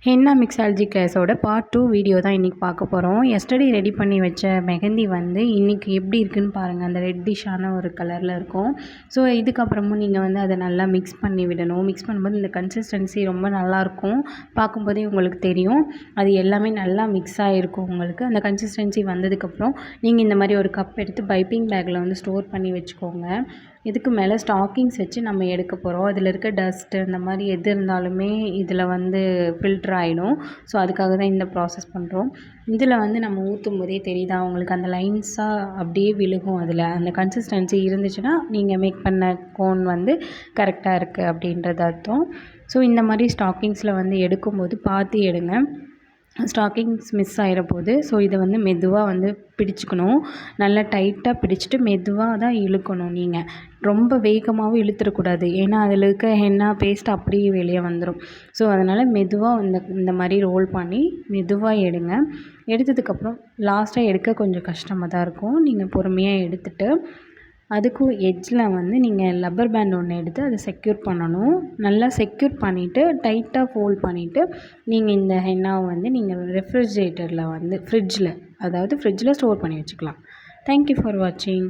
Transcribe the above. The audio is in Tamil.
ஹென்னா மிக்ஸாலஜி கிளாஸோட பார்ட் 2 வீடியோ தான் இன்றைக்கி பார்க்க போகிறோம். எஸ்டர்டே ரெடி பண்ணி வச்ச மெஹந்தி வந்து இன்றைக்கி எப்படி இருக்குன்னு பாருங்கள். அந்த ரெட்டிஷான ஒரு கலரில் இருக்கும். ஸோ இதுக்கப்புறமும் நீங்கள் வந்து அதை நல்லா மிக்ஸ் பண்ணி விடணும். மிக்ஸ் பண்ணும்போது இந்த கன்சிஸ்டன்சி ரொம்ப நல்லாயிருக்கும். பார்க்கும்போதே உங்களுக்கு தெரியும். அது எல்லாமே நல்லா மிக்ஸ் ஆகிருக்கும். உங்களுக்கு அந்த கன்சிஸ்டன்சி வந்ததுக்கப்புறம் நீங்கள் இந்த மாதிரி ஒரு கப் எடுத்து பைப்பிங் பேக்கில் வந்து ஸ்டோர் பண்ணி வச்சுக்கோங்க. இதுக்கு மேலே ஸ்டாக்கிங்ஸ் வச்சு நம்ம எடுக்க போகிறோம். அதில் இருக்க டஸ்ட்டு இந்த மாதிரி எது இருந்தாலுமே இதில் வந்து ஃபில்ட்ரு ஆகிடும். ஸோ அதுக்காக தான் இந்த ப்ராசஸ் பண்ணுறோம். இதில் வந்து நம்ம ஊற்றும் போதே தெரியுதா உங்களுக்கு, அந்த லைன்ஸாக அப்படியே விழுகும். அதில் அந்த கன்சிஸ்டன்சி இருந்துச்சுன்னா நீங்கள் மேக் பண்ண கோன் வந்து கரெக்டாக இருக்குது அப்படின்றது அர்த்தம். ஸோ இந்த மாதிரி ஸ்டாக்கிங்ஸில் வந்து எடுக்கும்போது பார்த்து எடுங்க. ஸ்டாக்கிங்ஸ் மிஸ் ஆகிற போது. ஸோ இதை வந்து மெதுவாக வந்து பிடிச்சிக்கணும். நல்லா டைட்டாக பிடிச்சிட்டு மெதுவாக தான் இழுக்கணும். நீங்கள் ரொம்ப வேகமாகவும் இழுத்துடக்கூடாது. ஏன்னா அதில் இருக்க ஹென்னா பேஸ்ட் அப்படியே வெளியே வந்துடும். ஸோ அதனால் மெதுவாக இந்த மாதிரி ரோல் பண்ணி மெதுவாக எடுங்க. எடுத்ததுக்கப்புறம் லாஸ்ட்டாக எடுக்க கொஞ்சம் கஷ்டமாக தான் இருக்கும். நீங்கள் பொறுமையாக எடுத்துகிட்டு அதுக்கும் எட்ஜில் வந்து நீங்கள் லப்பர் பேண்ட் ஒன்று எடுத்து அதை செக்யூர் பண்ணணும். நல்லா செக்யூர் பண்ணிவிட்டு டைட்டாக ஃபோல்ட் பண்ணிவிட்டு நீங்கள் இந்த ஹென்னாவை வந்து நீங்கள் ரெஃப்ரிஜிரேட்டரில் வந்து ஃப்ரிட்ஜில் ஸ்டோர் பண்ணி வச்சுக்கலாம். தேங்க்யூ ஃபார் வாட்சிங்.